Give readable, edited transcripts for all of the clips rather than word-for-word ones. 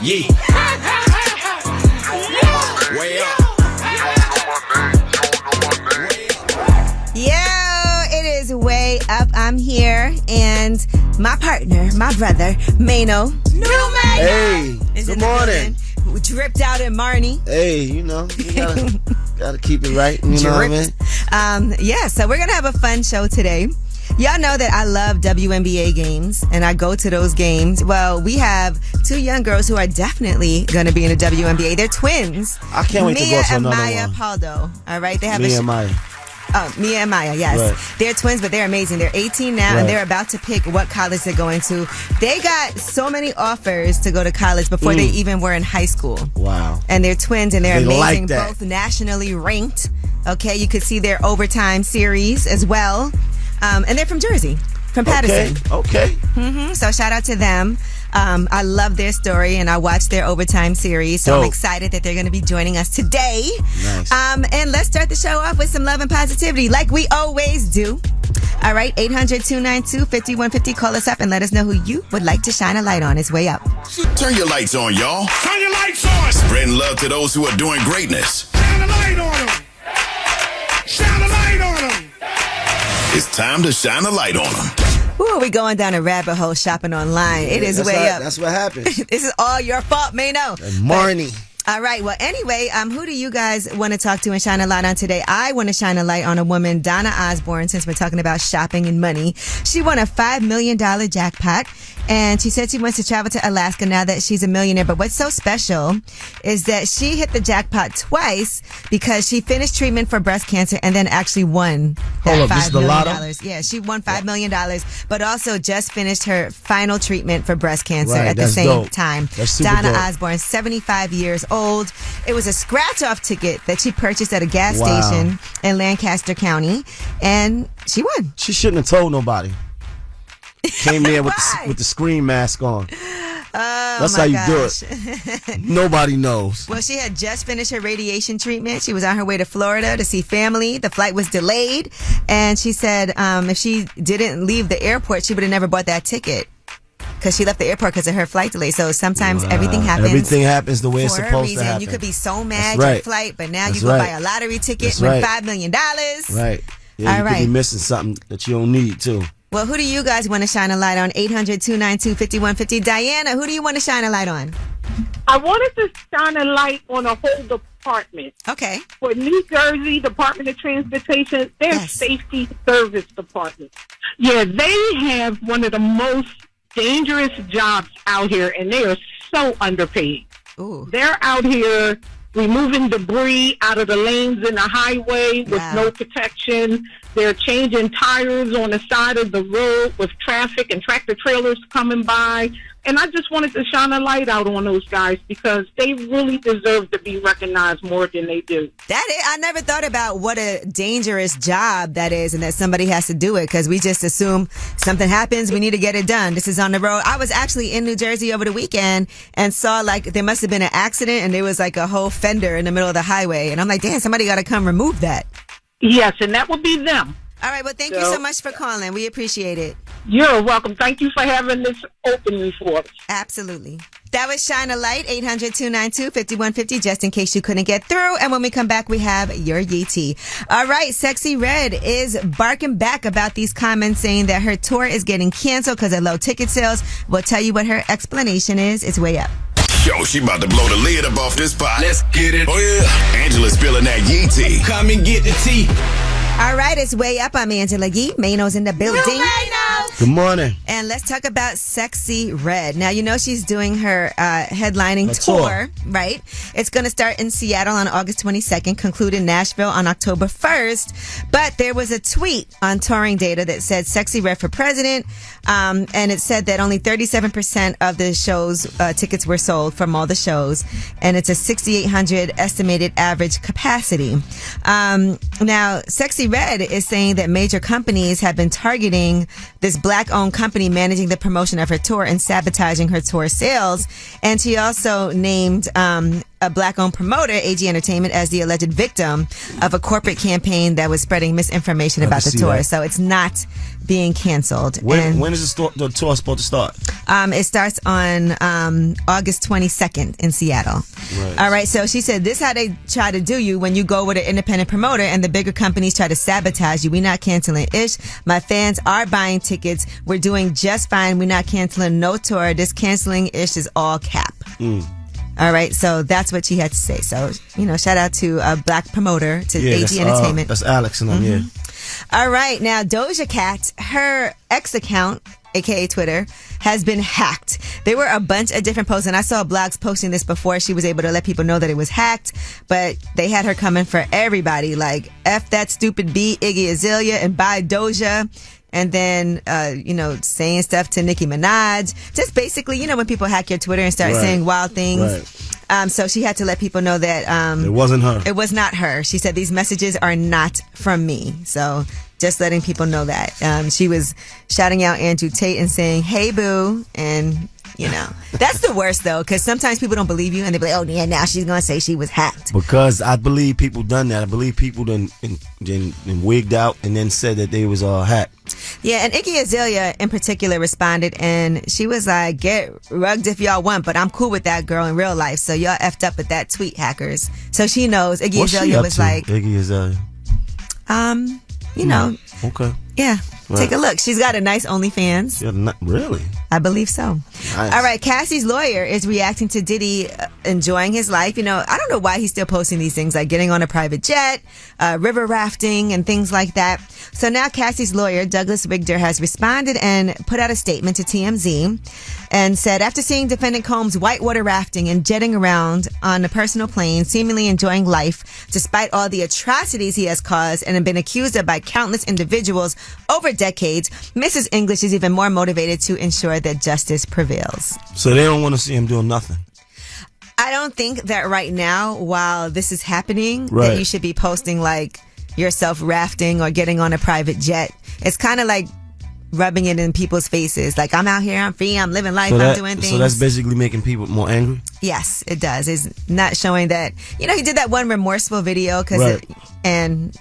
Yeah. Way up. Yo, it is Way Up. I'm here, and my partner, my brother, Mano. Hey, good morning. We dripped out in Marnie. Hey, you gotta keep it right. You know what I mean? Yeah, so we're gonna have a fun show today. Y'all know that I love WNBA games, and I go to those games. Well, we have two young girls who are definitely going to be in the WNBA. They're twins. I can't wait to go to another Maya one. Pao. All right, they have Mia and Maya. Oh, Mia and Maya, yes. Right. They're twins, but they're amazing. They're 18 now, Right. and they're about to pick what college they're going to. They got so many offers to go to college before they even were in high school. Wow. And they're twins, and they're They amazing, like that. both nationally ranked. Okay, you could see their overtime series as well. And they're from Jersey, from Patterson. Okay. So shout out to them. I love their story, and I watched their overtime series, so I'm Dope. excited that they're going to be joining us today. Nice. And let's start the show off with some love and positivity, like we always do. All right, 800-292-5150. Call us up and let us know who you would like to shine a light on. It's Way Up. Turn your lights on, y'all. Turn your lights on. Spreading love to those who are doing greatness. Shine a light on them. Shine a light on them. It's time to shine a light on them. Ooh, we going down a rabbit hole shopping online. It is Way Up. That's what happens. This is all your fault, Mano. Marnie. All right. Well, anyway, who do you guys want to talk to and shine a light on today? I want to shine a light on a woman, Donna Osborne, since we're talking about shopping and money. She won a $5 million jackpot, and she said she wants to travel to Alaska now that she's a millionaire. But what's so special is that she hit the jackpot twice because she finished treatment for breast cancer and then actually won that Hold up, this is $5 the million. lotto? Yeah, she won $5 million, but also just finished her final treatment for breast cancer Right, at the that's same dope. time. That's super Donna dope. Osborne, 75 years old. It was a scratch-off ticket that she purchased at a gas Wow. station in Lancaster County, and she won. She shouldn't have told nobody. Came there with Why? the screen mask on. Oh, That's my how you gosh. do it. Nobody knows. Well, she had just finished her radiation treatment. She was on her way to Florida to see family. The flight was delayed, and she said if she didn't leave the airport, she would have never bought that ticket because she left the airport because of her flight delay. So sometimes everything happens. Everything happens the way it's for a supposed to reason. happen. You could be so mad That's your right. flight, but now That's you go right. buy a lottery ticket, That's win right. $5 million. Right. Yeah, All you right. could be missing something that you don't need too. Well, who do you guys want to shine a light on? 800-292-5150. Diana, who do you want to shine a light on? I wanted to shine a light on a whole department. Okay. For New Jersey Department of Transportation, their Yes. safety service department. Yeah, they have one of the most dangerous jobs out here, and they are so underpaid. Ooh. They're out here removing debris out of the lanes in the highway with Wow. no protection. They're changing tires on the side of the road with traffic and tractor trailers coming by. And I just wanted to shine a light out on those guys because they really deserve to be recognized more than they do. I never thought about what a dangerous job that is and that somebody has to do it because we just assume something happens, we need to get it done. This is on the road. I was actually in New Jersey over the weekend and saw like there must have been an accident and there was like a whole fender in the middle of the highway. And I'm like, damn, somebody got to come remove that. Yes, and that would be them. All right. Well, thank you so much for calling. We appreciate it. You're welcome. Thank you for having this open for us. Absolutely. That was Shine a Light, 800-292-5150, just in case you couldn't get through. And when we come back, we have your Yee tea. All right, Sexy Red is barking back about these comments saying that her tour is getting canceled because of low ticket sales. We'll tell you what her explanation is. It's Way Up. Yo, she about to blow the lid up off this pot. Let's get it. Oh, yeah. Angela's spilling that Yee tea. Come and get the tea. All right, it's Way Up. I'm Angela Yee. Mano's in the building. Good morning. And let's talk about Sexy Red. Now, you know she's doing her headlining tour, right? It's going to start in Seattle on August 22nd, conclude in Nashville on October 1st. But there was a tweet on touring data that said Sexy Red for president. And it said that only 37% of the show's tickets were sold from all the shows. And it's a 6,800 estimated average capacity. Now, Sexy Red is saying that major companies have been targeting this black-owned company managing the promotion of her tour and sabotaging her tour sales. And she also named a black-owned promoter, AG Entertainment, as the alleged victim of a corporate campaign that was spreading misinformation about the tour. That. So it's not being canceled. When is the tour supposed to start? It starts on August 22nd in Seattle. Right. All right, so she said, this how they try to do you when you go with an independent promoter and the bigger companies try to sabotage you. We're not canceling Ish. My fans are buying tickets. We're doing just fine. We're not canceling no tour. This canceling Ish is all cap. All right, so that's what she had to say. So, shout out to a black promoter, to AG Entertainment. That's Alex and them, yeah. All right, now Doja Cat, her X account, aka Twitter, has been hacked. There were a bunch of different posts, and I saw blogs posting this before she was able to let people know that it was hacked, but they had her coming for everybody, like F that stupid B, Iggy Azalea, and buy Doja. And then, saying stuff to Nicki Minaj. Just basically, when people hack your Twitter and start saying wild things. Right. So she had to let people know that it wasn't her. It was not her. She said, these messages are not from me. So just letting people know that. She was shouting out Andrew Tate and saying, hey, boo. And, that's the worst, though, because sometimes people don't believe you and they be like, oh, yeah, now she's going to say she was hacked. Because I believe people done that. I believe people then wigged out and then said that they was hacked. Yeah, and Iggy Azalea in particular responded, and she was like, get rugged if y'all want, but I'm cool with that girl in real life, so y'all effed up with that tweet, hackers. So she knows. Iggy Azalea was like... Iggy Azalea? Okay. Yeah. Right. Take a look. She's got a nice OnlyFans. Yeah, really? I believe so. Nice. All right. Cassie's lawyer is reacting to Diddy enjoying his life. I don't know why he's still posting these things, like getting on a private jet, river rafting, and things like that. So now Cassie's lawyer, Douglas Wigder, has responded and put out a statement to TMZ and said, after seeing defendant Combs whitewater rafting and jetting around on a personal plane, seemingly enjoying life, despite all the atrocities he has caused and have been accused of by countless individuals over decades, Mrs. English is even more motivated to ensure that justice prevails. So they don't want to see him doing nothing? I don't think that right now, while this is happening, that you should be posting like yourself rafting or getting on a private jet. It's kind of like rubbing it in people's faces. Like, I'm out here, I'm free, I'm living life, I'm doing things. So that's basically making people more angry? Yes, it does. It's not showing that, he did that one remorseful video and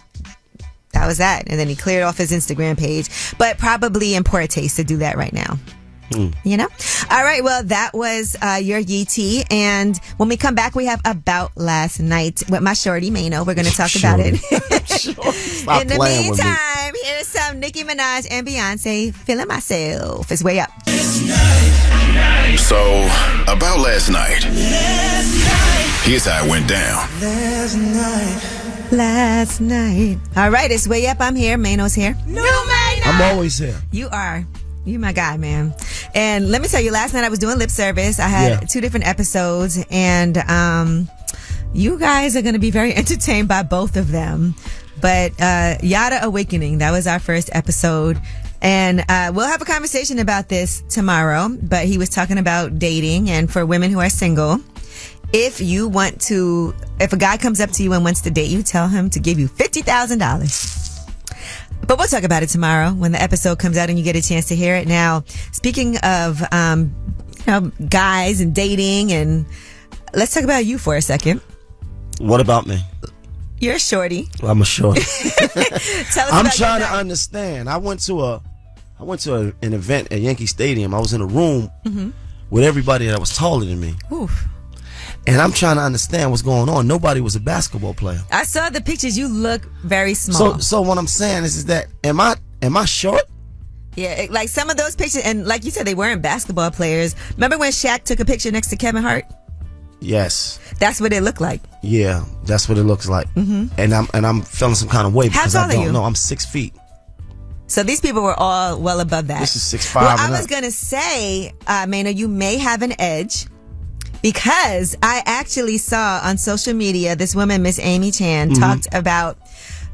that was that. And then he cleared off his Instagram page. But probably in poor taste to do that right now. All right, well, that was your Yee Tea, and when we come back, we have About Last Night with my shorty Mano. We're going to talk about it. In the meantime, here's some Nicki Minaj and Beyonce, Feeling Myself. It's way up. So, about last night. Here's how it went down. Last night. All right, it's way up. I'm here. Mano's here. No, Mano. I'm always here. You are. You my guy, man. And let me tell you, last night I was doing lip service. I had 2 different episodes, and you guys are going to be very entertained by both of them. But Yada Awakening, that was our first episode. And we'll have a conversation about this tomorrow. But he was talking about dating, and for women who are single, if a guy comes up to you and wants to date you, tell him to give you $50,000. But we'll talk about it tomorrow when the episode comes out and you get a chance to hear it. Now, speaking of, guys and dating, and let's talk about you for a second. What about me? You're a shorty. I'm a shorty. Tell us I'm about trying to understand. I went to an event at Yankee Stadium. I was in a room with everybody that was taller than me. Oof. And I'm trying to understand what's going on. Nobody was a basketball player. I saw the pictures. You look very small. So what I'm saying is that am I short? Yeah, like some of those pictures, and like you said, they weren't basketball players. Remember when Shaq took a picture next to Kevin Hart? Yes. That's what it looked like. Yeah, that's what it looks like. And I'm feeling some kind of way because How tall I are you? don't know. I'm 6 feet. So these people were all well above that. This is 6'5". Well, I was gonna say, Mano, you may have an edge. Because I actually saw on social media this woman, Miss Amy Chan, talked about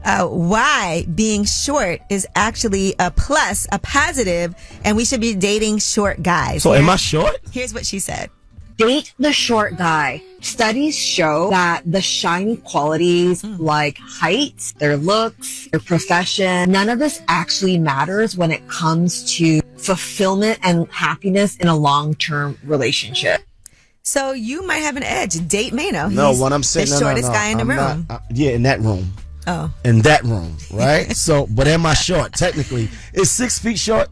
why being short is actually a plus, a positive, and we should be dating short guys. So am I short? Here's what she said. Date the short guy. Studies show that the shiny qualities like height, their looks, their profession, none of this actually matters when it comes to fulfillment and happiness in a long-term relationship. So you might have an edge. Date Mano. No, He's what I'm saying, the shortest guy in the room. In that room. Oh. In that room, right? So, but am I short? Technically, is 6 feet short?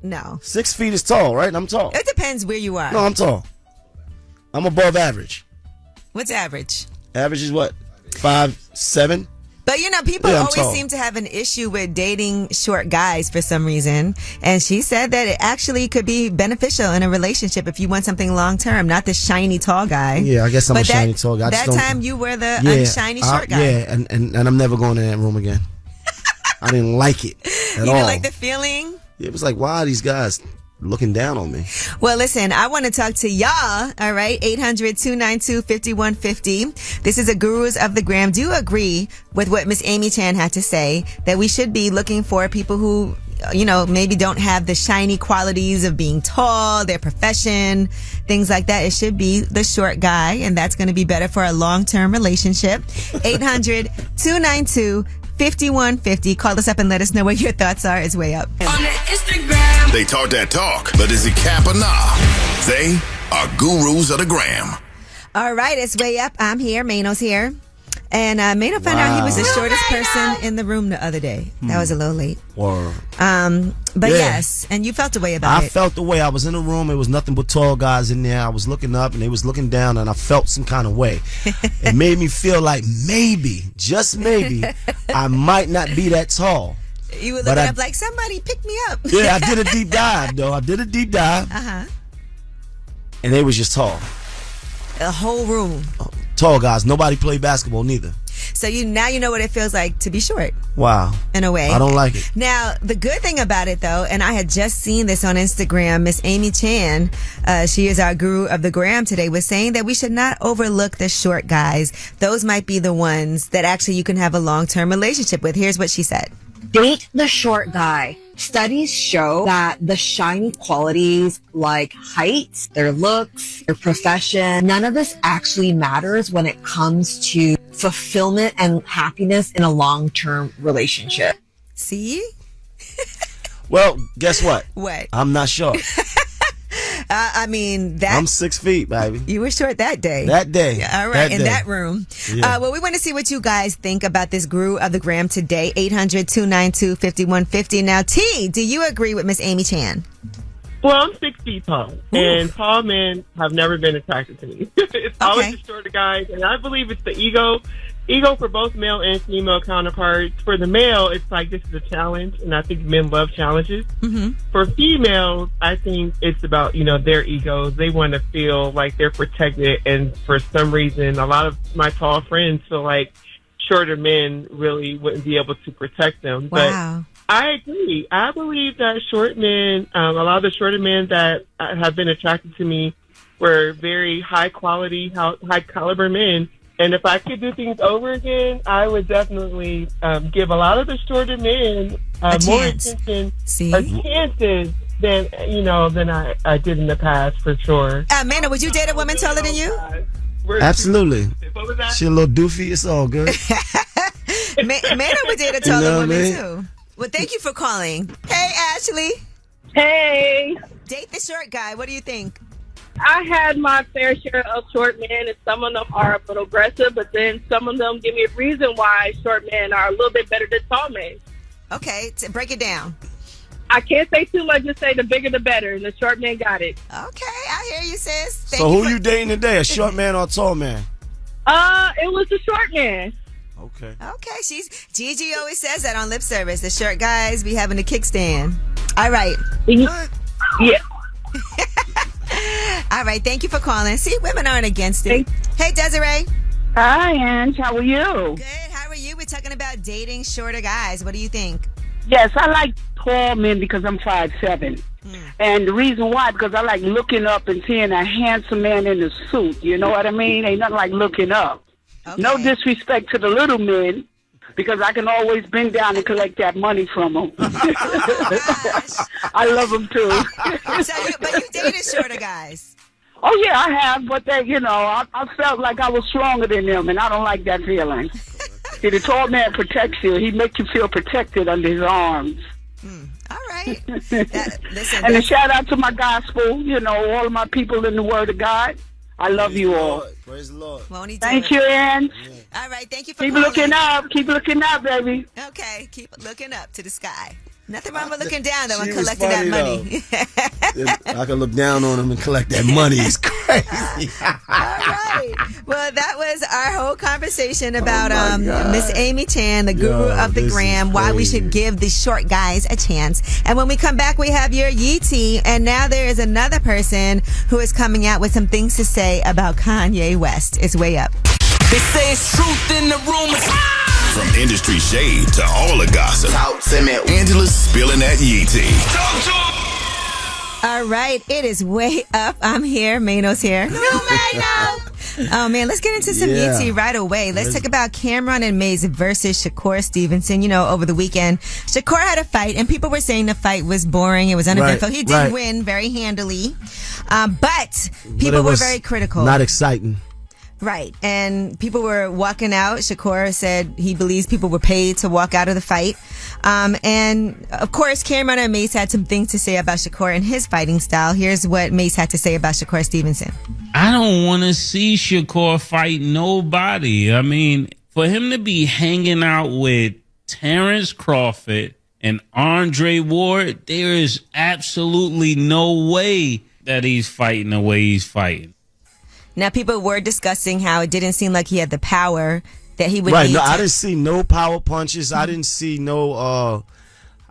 No. 6 feet is tall, right? I'm tall. It depends where you are. No, I'm tall. I'm above average. What's average? Average is what? 5'7"? But people Yeah, I'm always tall. seem to have an issue with dating short guys for some reason. And she said that it actually could be beneficial in a relationship if you want something long term, not the shiny tall guy. Yeah, I guess I'm a But shiny tall guy. I That just don't- time you were the unshiny short guy. Yeah, and I'm never going in that room again. I didn't like it at all. You didn't like the feeling? It was like, why are these guys looking down on me? Well, listen, I want to talk to y'all, all right? 800-292-5150. This is a Gurus of the Gram. Do you agree with what Miss Amy Chan had to say, that we should be looking for people who, maybe don't have the shiny qualities of being tall, their profession, things like that? It should be the short guy, and that's going to be better for a long-term relationship. 800-292-5150. Call us up and let us know what your thoughts are. It's way up. On the Instagram. They talk that talk, but is it cap or nah? They are Gurus of the Gram. All right, it's way up. I'm here. Mano's here. And Mano found out he was the shortest person in the room the other day. That was a little late. Or But yes, and you felt the way about I it. felt the way. I was in a room. It was nothing but tall guys in there. I was looking up and they was looking down, and I felt some kind of way. It made me feel like maybe, just maybe, I might not be that tall. You were But looking I- up like, somebody pick me up. Yeah, I did a deep dive, though. I did a deep dive. And they was just tall. The whole room. Tall guys. Nobody played basketball neither. So now you know what it feels like to be short, Wow. in a way. I don't like it. Now, the good thing about it, though, and I had just seen this on Instagram, Miss Amy Chan, she is our guru of the gram today, was saying that we should not overlook the short guys. Those might be the ones that actually you can have a long-term relationship with. Here's what she said. Date the short guy. Studies show that the shiny qualities like height, their looks, their profession, none of this actually matters when it comes to fulfillment and happiness in a long-term relationship. See? Well, guess what? What? I'm not short. I mean, I'm 6 feet, baby. you were short that day. That day. Yeah, all right, That in day. that room. Yeah. Well, we want to see what you guys think about this guru of the gram today. 800-292-5150. Now, T, do you agree with Miss Amy Chan? Well, I'm 6 feet tall, and tall men have never been attracted to me. It's always the shorter guys, and I believe it's the ego for both male and female counterparts. For the male, it's like this is a challenge, and I think men love challenges. Mm-hmm. For females, I think it's about, their egos. They want to feel like they're protected, and for some reason, a lot of my tall friends feel like shorter men really wouldn't be able to protect them. Wow. But I agree. I believe that short men, a lot of the shorter men that have been attracted to me were very high quality, high caliber men. And if I could do things over again, I would definitely give a lot of the shorter men more attention, chances than I did in the past, for sure. Amanda, would you date a woman taller than you? Absolutely. What was that? She a little doofy. It's all good. Amanda would date a taller You know what I woman mean? too. Well, thank you for calling. Hey, Ashley. Hey, Date the short guy. What do you think? I had my fair share of short men, and some of them are a little aggressive, but then some of them give me a reason why short men are a little bit better than tall men. Okay, break it down. I can't say too much, just say the bigger the better, and the short man got it. Okay, I hear you, sis. So who you dating today? A short man or a tall man? It was the short man. Okay. Okay, Gigi always says that on lip service. The short guys be having a kickstand. All right. What? Yeah. All right, thank you for calling. See, women aren't against it. Hey, Desiree. Hi, Ange. How are you? Good. How are you? We're talking about dating shorter guys. What do you think? Yes, I like tall men because I'm 5'7". And the reason why, because I like looking up and seeing a handsome man in a suit. You know what I mean? Ain't nothing like looking up. Okay. No disrespect to the little men, because I can always bend down and collect that money from them. I love them too. But you dated shorter guys. Oh yeah, I have, but they, I felt like I was stronger than them, and I don't like that feeling. See, the tall man protects you. He makes you feel protected under his arms. All right. Listen, And a shout out to my gospel, all of my people in the Word of God. I love you all. Praise the Lord. won't he do Thank it? you, Ann. All right, thank you for Keep calling. looking up. Keep looking up, baby. Okay, keep looking up to the sky. Nothing wrong with looking down, though, and She was collecting that funny, money. I can look down on him and collect that money. It's crazy. All right. Well, that was our whole conversation about my God. Miss Amy Chan, the guru of the this gram, is why we crazy. should give the short guys a chance. And when we come back, we have your Yee tea. And now there is another person who is coming out with some things to say about Kanye West. It's way up. They say it's truth in the rumors. From industry shade to all the gossip, Angela's spilling that Yee tea. All right, it is way up. I'm here. Mano's here. No, Mano. Oh, man, let's get into some Yeah. ET right away. Let's talk about Cameron and Mace versus Shakur Stevenson. You know, over the weekend, Shakur had a fight, and people were saying the fight was boring. It was uneventful. Right, He did right. win very handily, but people it were was very critical. Not exciting. Right. And people were walking out. Shakur said he believes people were paid to walk out of the fight. And of course, Cameron and Mace had some things to say about Shakur and his fighting style. Here's what Mace had to say about Shakur Stevenson. I don't want to see Shakur fight nobody. I mean, for him to be hanging out with Terrence Crawford and Andre Ward, there is absolutely no way that he's fighting the way he's fighting. Now, people were discussing how it didn't seem like he had the power that he would Right. need No, to- I didn't see no power punches. I didn't see no.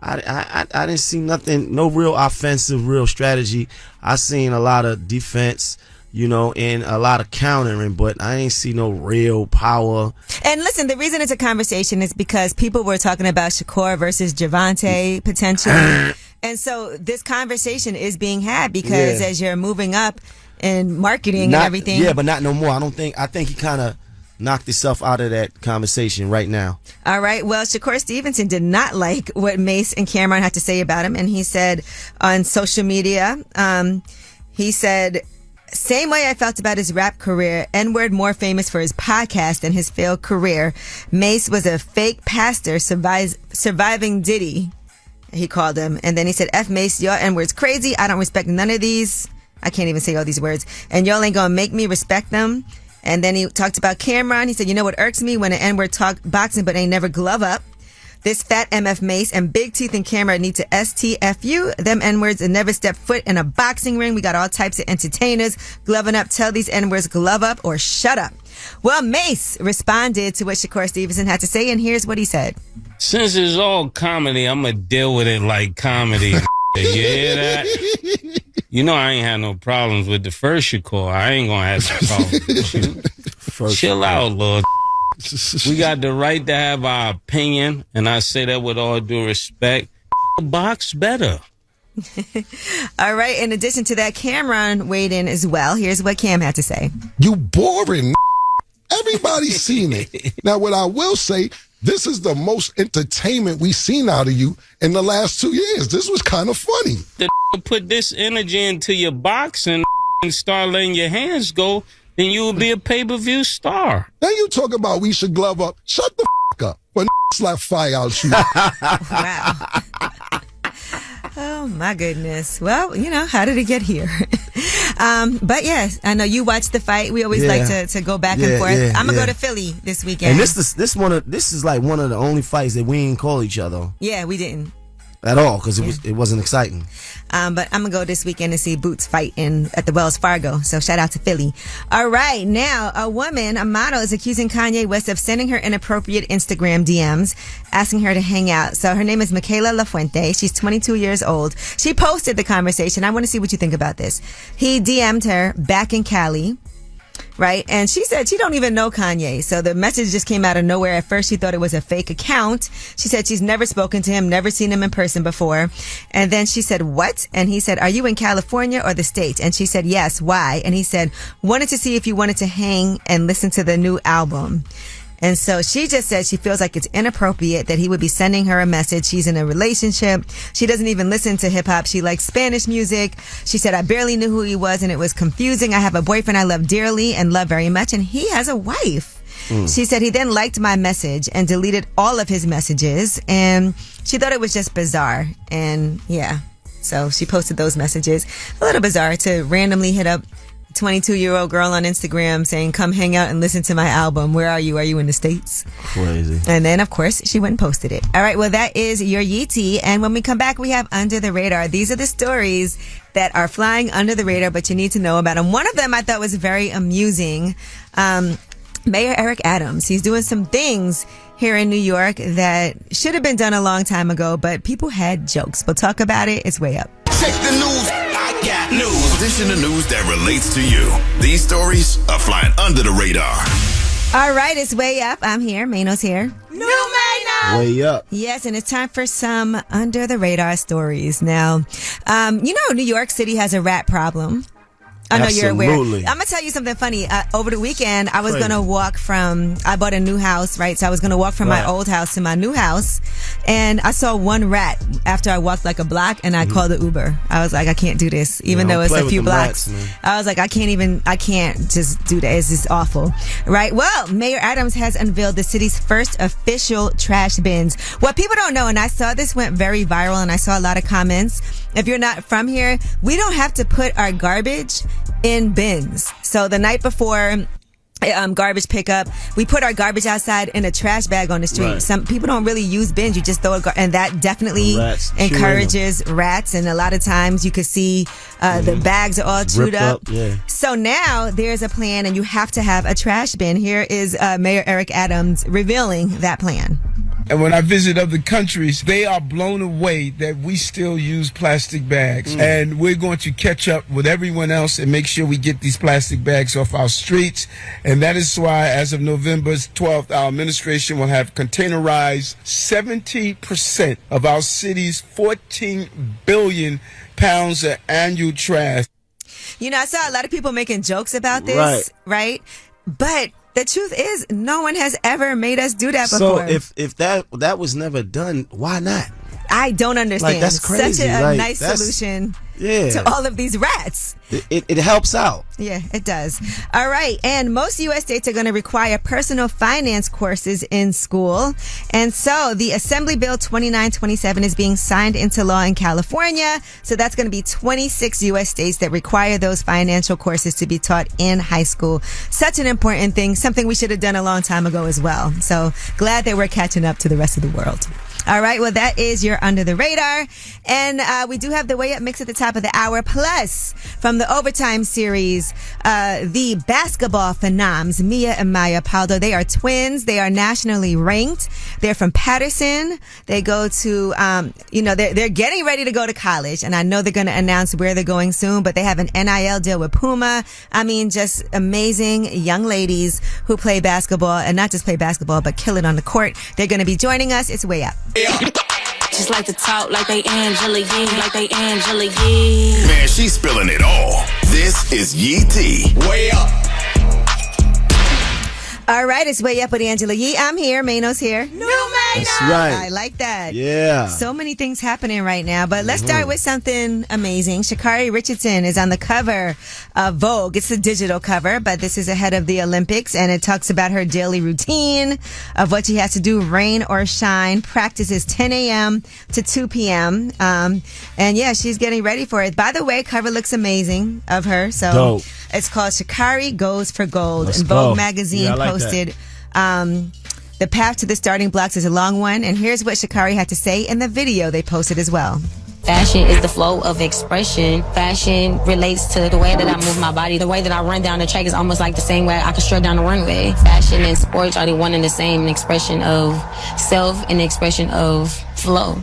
I didn't see nothing. No real offensive, real strategy. I seen a lot of defense, you know, and a lot of countering, but I ain't see no real power. And listen, the reason it's a conversation is because people were talking about Shakur versus Javante potentially. And so this conversation is being had because Yeah. as you're moving up in marketing and everything. Yeah, but not no more. I think he kind of knocked himself out of that conversation right now. All right. Well, Shakur Stevenson did not like what Mace and Cameron had to say about him. And he said on social media, he said, same way I felt about his rap career, N-word more famous for his podcast than his failed career. Mace was a fake pastor surviving Diddy, he called him. And then he said, F Mace, your N-word's crazy. I don't respect none of these. I can't even say all these words. And y'all ain't gonna make me respect them. And then he talked about Cameron. He said, you know what irks me? When an N-word talk boxing but ain't never glove up. This fat MF Mace and Big Teeth and Cameron need to STFU. Them N-words and never step foot in a boxing ring. We got all types of entertainers gloving up. Tell these N-words glove up or shut up. Well, Mace responded to what Shakur Stevenson had to say, and here's what he said. Since it's all comedy, I'm going to deal with it like comedy. You hear that? You know I ain't had no problems with the first Shakur. I ain't going to have no problems with you. Chill out, Lord. We got the right to have our opinion, and I say that with all due respect. Box better. All right. In addition to that, Cameron weighed in as well. Here's what Cam had to say. You boring. Everybody's seen it. Now, what I will say, this is the most entertainment we've seen out of you in the last 2 years. This was kind of funny. The put this energy into your boxing and start letting your hands go, then you will be a pay-per-view star. Then you talk about we should glove up. Shut the up. When slap fire out you. Wow. Oh, my goodness. Well, you know, how did it get here? But yes, I know you watched the fight. We always like to go back and forth. I'm going to go to Philly this weekend. And this is like one of the only fights that we ain't call each other Yeah, we didn't. at all because it wasn't exciting. But I'm going to go this weekend to see Boots fight at the Wells Fargo. So shout out to Philly. All right. Now, a model, is accusing Kanye West of sending her inappropriate Instagram DMs, asking her to hang out. So her name is Michaela Lafuente. She's 22 years old. She posted the conversation. I want to see what you think about this. He DM'd her back in Cali. Right. And she said she don't even know Kanye. So the message just came out of nowhere. At first, she thought it was a fake account. She said she's never spoken to him, never seen him in person before. And then she said, what? And he said, are you in California or the States? And she said, yes. Why? And he said, wanted to see if you wanted to hang and listen to the new album. And so she just said she feels like it's inappropriate that he would be sending her a message. She's in a relationship. She doesn't even listen to hip hop. She likes Spanish music. She said, I barely knew who he was and it was confusing. I have a boyfriend I love dearly and love very much, and he has a wife. She said he then liked my message and deleted all of his messages, and she thought it was just bizarre. And yeah, so she posted those messages. A little bizarre to randomly hit up 22-year-old girl on Instagram saying, "Come hang out and listen to my album. Where are you? Are you in the States?" Crazy. And then, of course, she went and posted it. All right, well, that is your Yeetie. And when we come back, we have Under the Radar. These are the stories that are flying under the radar, but you need to know about them. One of them I thought was very amusing. Mayor Eric Adams, he's doing some things here in New York that should have been done a long time ago, but people had jokes. We'll talk about it. It's way up. Check the news. I got news. This is the news that relates to you. These stories are flying under the radar. All right, it's way up. I'm here. Mano's here. New Mano! Way up. Yes, and it's time for some under the radar stories. Now, New York City has a rat problem. I know you're aware. Absolutely. I'm going to tell you something funny. Over the weekend, I was Crazy. going to walk I bought a new house, right? So I was going to walk from my old house to my new house. And I saw one rat after I walked like a block, and I called the Uber. I was like, I can't do this, even though it's a few blocks. I was like, I can't just do that. It's just awful, right? Well, Mayor Adams has unveiled the city's first official trash bins. What people don't know, and I saw this went very viral, and I saw a lot of comments. If you're not from here, we don't have to put our garbage in bins. So the night before garbage pickup, we put our garbage outside in a trash bag on the street. Right. Some people don't really use bins. You just throw it, and that definitely encourages rats. And a lot of times you could see the bags are all chewed up. Yeah. So now there's a plan, and you have to have a trash bin. Here is Mayor Eric Adams revealing that plan. And when I visit other countries, they are blown away that we still use plastic bags. And we're going to catch up with everyone else and make sure we get these plastic bags off our streets. And that is why, as of November 12th, our administration will have containerized 70% of our city's 14 billion pounds of annual trash. You know, I saw a lot of people making jokes about this, right? But the truth is, no one has ever made us do that before. So if that was never done, why not? I don't understand. Like, that's crazy. Such a Like, nice solution to all of these rats. It helps out. Yeah, it does. All right. And most U.S. states are going to require personal finance courses in school. And so the Assembly Bill 2927 is being signed into law in California. So that's going to be 26 U.S. states that require those financial courses to be taught in high school. Such an important thing, something we should have done a long time ago as well. So glad that we're catching up to the rest of the world. All right. Well, that is your Under the Radar. And we do have the Way Up mix at the top of the hour. Plus, from the Overtime series, the basketball phenoms, Mia and Maya Pao, they are twins. They are nationally ranked. They're from Patterson. They go to, they're getting ready to go to college. And I know they're going to announce where they're going soon, but they have an NIL deal with Puma. I mean, just amazing young ladies who play basketball, and not just play basketball, but kill it on the court. They're going to be joining us. It's Way Up. Just like to talk like they Angela Yee, Man, she's spilling it all. This is Yee T. Way Up. All right, it's Way Up with Angela Yee. I'm here. Mano's here. New Mano. That's right. I like that. Yeah. So many things happening right now. But let's start with something amazing. Sha'Carri Richardson is on the cover of Vogue. It's a digital cover, but this is ahead of the Olympics, and it talks about her daily routine of what she has to do, rain or shine. Practices 10 a.m. to 2 p.m. And yeah, she's getting ready for it. By the way, cover looks amazing of her. So dope. It's called Sha'Carri Goes for Gold. Let's and Vogue go. magazine Yeah, I like posted the path to the starting blocks is a long one. And here's what Sha'Carri had to say in the video they posted as well. Fashion is the flow of expression. Fashion relates to the way that I move my body. The way that I run down the track is almost like the same way I can strut down the runway. Fashion and sports are the one and the same, an expression of self and an expression of flow.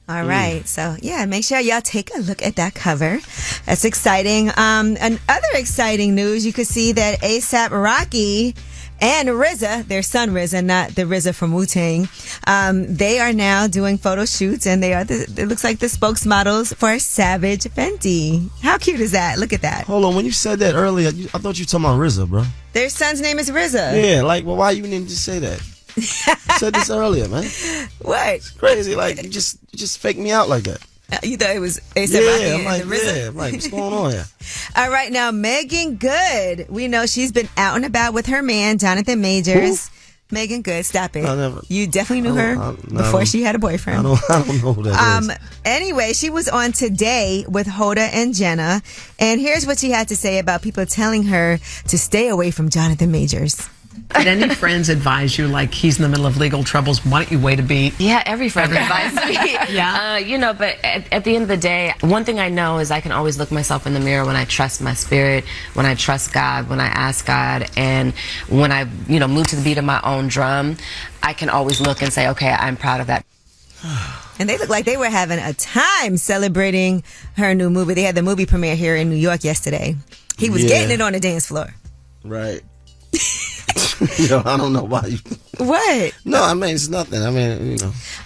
All right. So, yeah, make sure y'all take a look at that cover. That's exciting. And other exciting news, you could see that A$AP Rocky and RZA, their son RZA, not the RZA from Wu-Tang, they are now doing photo shoots, and it looks like the spokesmodels for Savage Fenty. How cute is that? Look at that. Hold on, when you said that earlier, I thought you were talking about RZA, bro. Their son's name is RZA. Yeah, like, well, why you didn't just say that? You said this earlier, man. What? It's crazy. Like, you just fake me out like that. You thought it was A$AP Rocky I'm and like, RZA? yeah, I'm like, what's going on here? All right, now Megan Good. We know she's been out and about with her man, Jonathan Majors. Megan Good, stop it. I never- You definitely knew her before she had a boyfriend. I don't know who that is. Anyway, she was on Today with Hoda and Jenna, and here's what she had to say about people telling her to stay away from Jonathan Majors. Did any friends advise you, like, he's in the middle of legal troubles, why don't you wait a beat? Yeah, every friend advised me. Yeah. But at the end of the day, one thing I know is I can always look myself in the mirror when I trust my spirit, when I trust God, when I ask God, and when I, move to the beat of my own drum, I can always look and say, okay, I'm proud of that. And they look like they were having a time celebrating her new movie. They had the movie premiere here in New York yesterday. He was getting it on the dance floor. Right. Yo, I don't know why you... What? No, I mean, it's nothing. I mean,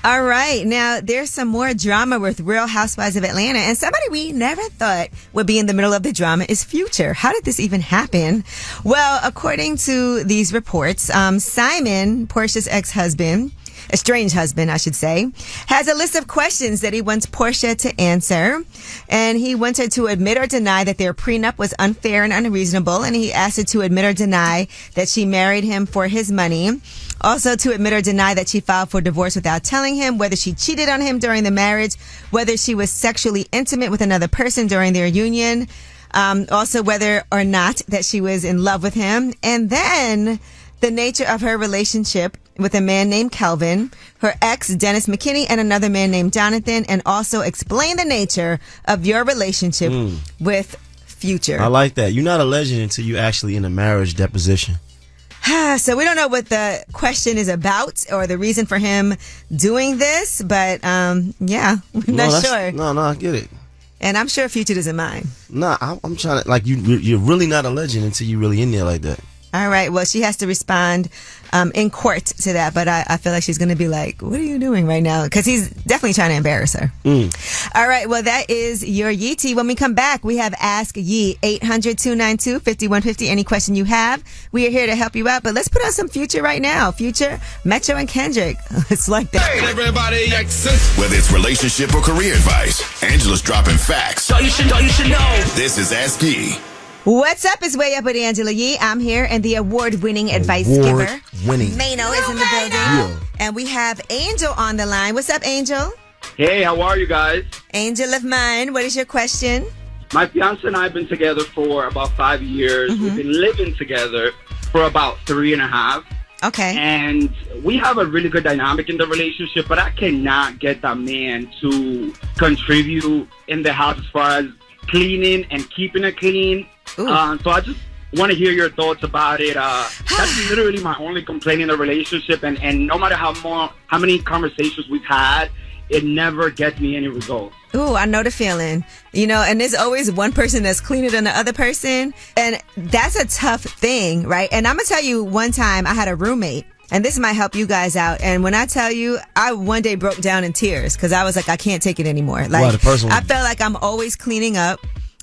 All right. Now, there's some more drama with Real Housewives of Atlanta. And somebody we never thought would be in the middle of the drama is Future. How did this even happen? Well, according to these reports, Simon, Portia's ex-husband, estranged husband, I should say, has a list of questions that he wants Portia to answer. And he wants her to admit or deny that their prenup was unfair and unreasonable. And he asked her to admit or deny that she married him for his money. Also to admit or deny that she filed for divorce without telling him, whether she cheated on him during the marriage, whether she was sexually intimate with another person during their union, also whether or not that she was in love with him. And then the nature of her relationship with a man named Kelvin, her ex, Dennis McKinney, and another man named Jonathan, and also explain the nature of your relationship with Future. I like that. You're not a legend until you actually in a marriage deposition. So we don't know what the question is about or the reason for him doing this, but yeah, we're not sure. No, I get it. And I'm sure Future doesn't mind. Nah, I'm trying to, like, you're really not a legend until you really in there like that. All right. Well, she has to respond in court to that, but I feel like she's going to be like, what are you doing right now? Because he's definitely trying to embarrass her. All right. Well, that is your Yeetie. When we come back, we have Ask Yee, 800-292-5150. Any question you have, we are here to help you out. But let's put on some Future right now. Future, Metro, and Kendrick. It's like that. Hey, everybody, whether it's relationship or career advice, Angela's dropping facts. So you should know. This is Ask Yee. What's up? It's Way Up with Angela Yee. I'm here, and the award-winning advice giver, Mano, is in the building. Yeah. And we have Angel on the line. What's up, Angel? Hey, how are you guys? Angel of mine, what is your question? My fiance and I have been together for about 5 years. We've been living together for about 3.5. Okay. And we have a really good dynamic in the relationship, but I cannot get that man to contribute in the house as far as cleaning and keeping it clean. So I just want to hear your thoughts about it. That's literally my only complaint in the relationship, and no matter how many conversations we've had, it never gets me any results. Ooh, I know the feeling. And there's always one person that's cleaner than the other person, and that's a tough thing, right? And I'm gonna tell you, one time I had a roommate, and this might help you guys out. And when I tell you, I one day broke down in tears because I was like, I can't take it anymore. Like, I felt like I'm always cleaning up.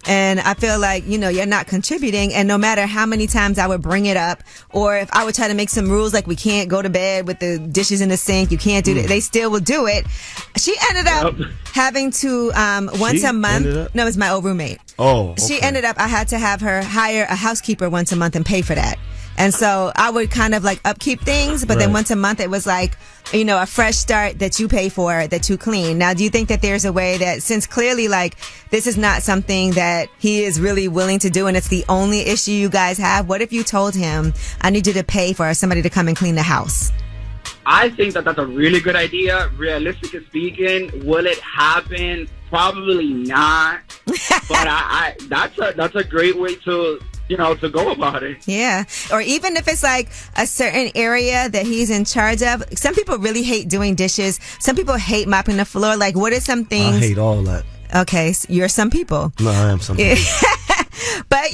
And I feel like, you're not contributing. And no matter how many times I would bring it up, or if I would try to make some rules, like we can't go to bed with the dishes in the sink, you can't do that, they still will do it. She ended up having to, once a month. No, it's my old roommate. Oh, okay. She ended up, I had to have her hire a housekeeper once a month and pay for that. And so I would kind of like upkeep things, but then once a month it was like, a fresh start that you pay for, that you clean. Now, do you think that there's a way that, since clearly like this is not something that he is really willing to do and it's the only issue you guys have, what if you told him, I need you to pay for somebody to come and clean the house? I think that that's a really good idea. Realistically speaking, will it happen? Probably not. But that's a great way to go about it. Yeah. Or even if it's like a certain area that he's in charge of. Some people really hate doing dishes. Some people hate mopping the floor. Like, what are some things? I hate all that. Okay. So you're some people. No, I am some people. But,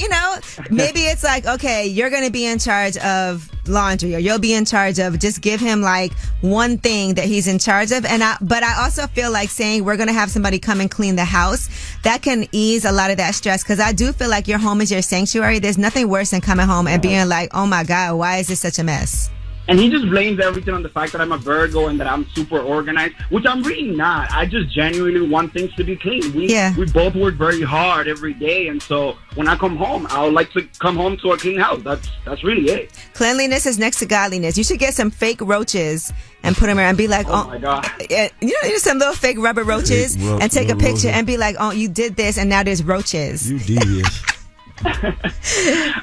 maybe it's like, okay, you're going to be in charge of laundry, or you'll be in charge of, just give him like one thing that he's in charge of. But I also feel like saying we're going to have somebody come and clean the house, that can ease a lot of that stress. Because I do feel like your home is your sanctuary. There's nothing worse than coming home and being like, oh my God, why is this such a mess? And he just blames everything on the fact that I'm a Virgo and that I'm super organized, which I'm really not. I just genuinely want things to be clean. We both work very hard every day, and so when I come home, I would like to come home to a clean house. That's really it. Cleanliness is next to godliness. You should get some fake roaches and put them around and be like, oh my God. Some little fake rubber roaches and take a picture and be like, oh, you did this and now there's roaches. You devious.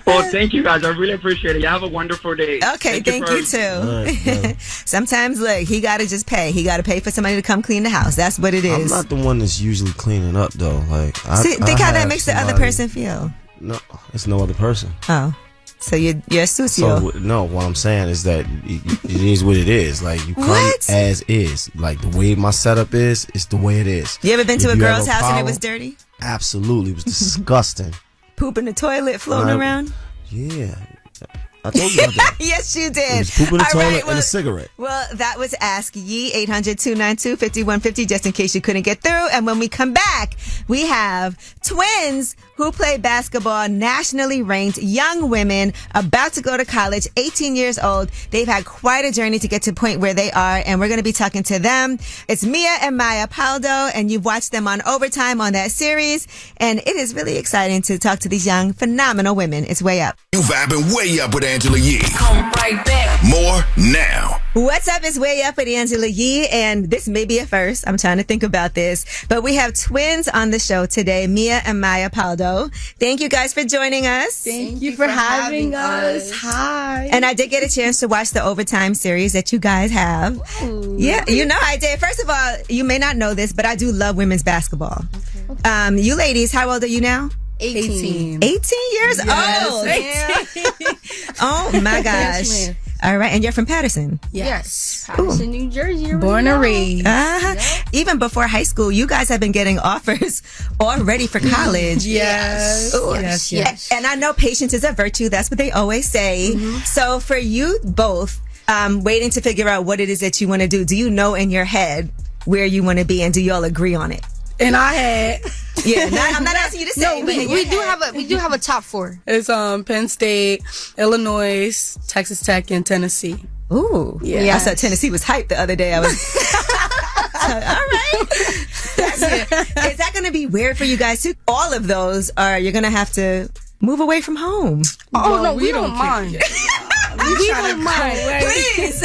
Well, thank you guys. I really appreciate it. You have a wonderful day. Okay, thank you too. Right, sometimes, look, he got to just pay. He got to pay for somebody to come clean the house. That's what it is. I'm not the one that's usually cleaning up, though. Think how that makes the other person feel. No, it's no other person. Oh. So you're a sucio. So, no, what I'm saying is that it is what it is. Like, you come as is. Like, the way my setup is, it's the way it is. You ever been to a girl's house and it was dirty? Absolutely. It was disgusting. Poop in the toilet floating around? Yeah. I told you about that. Yes, you did. It was poop in the toilet and a cigarette. Well, that was Ask Yee, 800-292-5150, just in case you couldn't get through. And when we come back, we have twins who play basketball, nationally ranked, young women about to go to college, 18 years old. They've had quite a journey to get to the point where they are, and we're going to be talking to them. It's Mia and Maya Pao, and you've watched them on Overtime on that series, and it is really exciting to talk to these young, phenomenal women. It's Way Up. You vibing way up with Angela Yee. Come right back. More now. What's up? It's Way Up with Angela Yee, and this may be a first. I'm trying to think about this, but we have twins on the show today, Mia and Maya Pao. Thank you guys for joining us. Thank you for having us. Hi. And I did get a chance to watch the Overtime series that you guys have. Ooh. Yeah, you know I did. First of all, you may not know this, but I do love women's basketball. Okay. You ladies, how old are you now? 18. 18 years old. 18. Oh my gosh. Yes, all right, and you're from Patterson? Yes. Patterson, New Jersey. Born and raised. Even before high school, you guys have been getting offers already for college. Yes. Ooh. Yes. And I know patience is a virtue. That's what they always say. Mm-hmm. So for you both, waiting to figure out what it is that you want to do you know in your head where you want to be, and do y'all agree on it? And I had. Yeah, I'm not asking you to say. No, we do have a top four. It's Penn State, Illinois, Texas Tech, and Tennessee. Ooh, yeah. I saw Tennessee was hyped the other day. I was all right. Is that going to be weird for you guys too? All of those you're going to have to move away from home. Oh no, we don't mind. We don't mind. Please.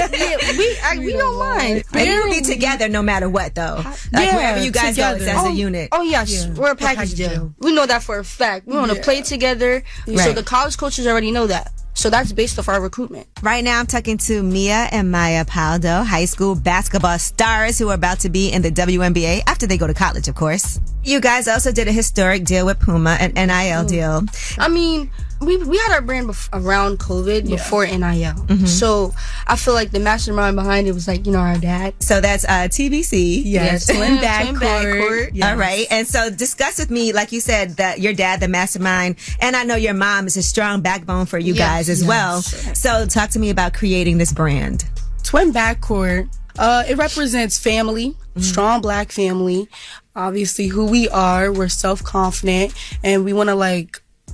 We don't mind. And you'll be together no matter what, though. Like wherever you guys go, it's as a unit. Oh, yes. We're a package deal. We know that for a fact. We want to play together. Right. So the college coaches already know that. So that's based off our recruitment. Right now, I'm talking to Mia and Maya Pao, high school basketball stars who are about to be in the WNBA after they go to college, of course. You guys also did a historic deal with Puma, an NIL deal. I mean, we had our brand around COVID before NIL. Mm-hmm. So I feel like the mastermind behind it was like, our dad. So that's TBC. Yes. Twin backcourt. Yes. All right. And so discuss with me, like you said, that your dad, the mastermind, and I know your mom is a strong backbone for you guys as well. Sure. So talk to me about creating this brand. Twin backcourt. It represents family, strong black family. Obviously, who we are. We're self-confident, and we want to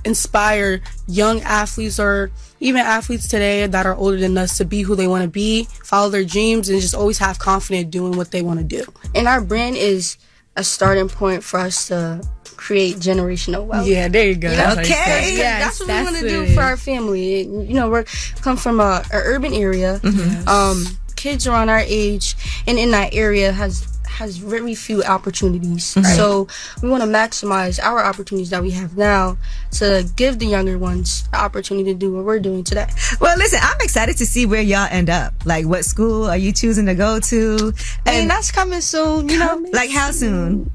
inspire young athletes or even athletes today that are older than us to be who they want to be, follow their dreams, and just always have confidence doing what they want to do. And our brand is a starting point for us to create generational wealth. Yeah, there you go. Okay. That's what we want to do for our family. We're come from a urban area. Mm-hmm. Kids around our age and in that area has very few opportunities. Right. So we want to maximize our opportunities that we have now to give the younger ones the opportunity to do what we're doing today. Well, listen, I'm excited to see where y'all end up. Like, what school are you choosing to go to? And that's coming soon, Like, how soon?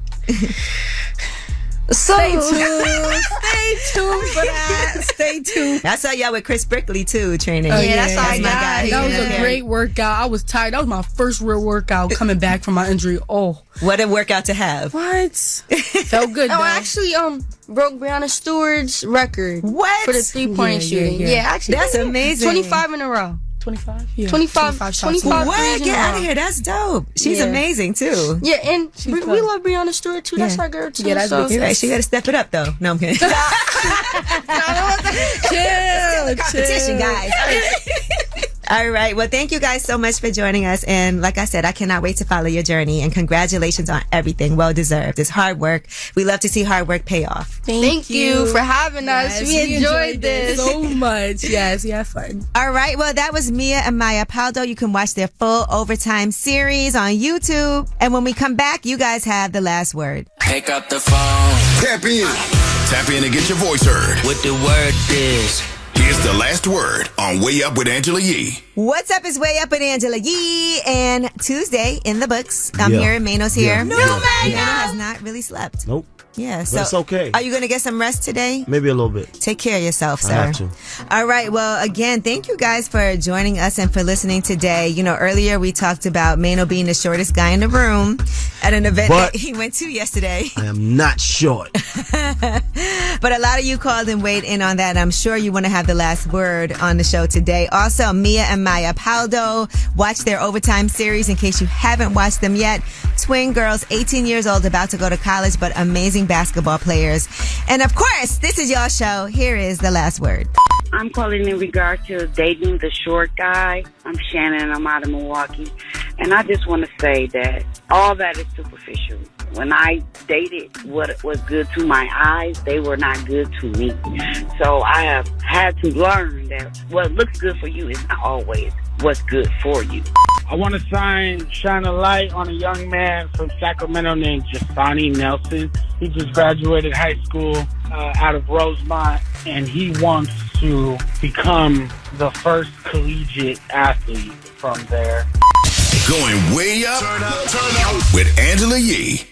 Stay tuned. Stay tuned for that. Stay tuned. I saw y'all with Chris Brickley too training. Oh, yeah, that's my guy. That was a great workout. I was tired. That was my first real workout coming back from my injury. Oh, what a workout to have. What? Felt good. I actually broke Brianna Stewart's record. What? For the 3-point shooting. Yeah, actually. That's amazing. 25 in a row. 25? Yeah. 25 What? threes Get out of here. That's dope. She's amazing, too. Yeah, and we love Brianna Stewart, too. That's our girl, too. Yeah, that's big. Right. She got to step it up, though. No, I'm kidding. Chill, competition, guys. All right. Well, thank you guys so much for joining us. And like I said, I cannot wait to follow your journey. And congratulations on everything. Well deserved. It's hard work. We love to see hard work pay off. Thank you for having us. Yes, we enjoyed this so much. Yes, we had fun. All right. Well, that was Mia and Maya Pao. You can watch their full Overtime series on YouTube. And when we come back, you guys have the last word. Pick up the phone. Tap in. Tap in and get your voice heard. What the word is. Here's the last word on Way Up with Angela Yee. What's up is Way Up with Angela Yee. And Tuesday in the books. I'm here. Mano's here. No, Mano has not really slept. Nope. Yeah, But so it's okay. Are you going to get some rest today? Maybe a little bit. Take care of yourself, sir. I have to. All right. Well, again, thank you guys for joining us and for listening today. You know, earlier we talked about Mano being the shortest guy in the room at an event that he went to yesterday. I am not short. But a lot of you called and weighed in on that. And I'm sure you want to have the last word on the show today. Also, Mia and Maya Pao watch their Overtime series in case you haven't watched them yet. Twin girls, 18 years old, about to go to college, but amazing basketball players. And of course, this is your show. Here is the last word. I'm calling in regard to dating the short guy. I'm Shannon. I'm out of Milwaukee. And I just want to say that all that is superficial. When I dated what was good to my eyes, they were not good to me. So I have had to learn that what looks good for you is not always what's good for you. I want to shine a light on a young man from Sacramento named Jasani Nelson. He just graduated high school out of Rosemont, and he wants to become the first collegiate athlete from there. Going way up with Angela Yee.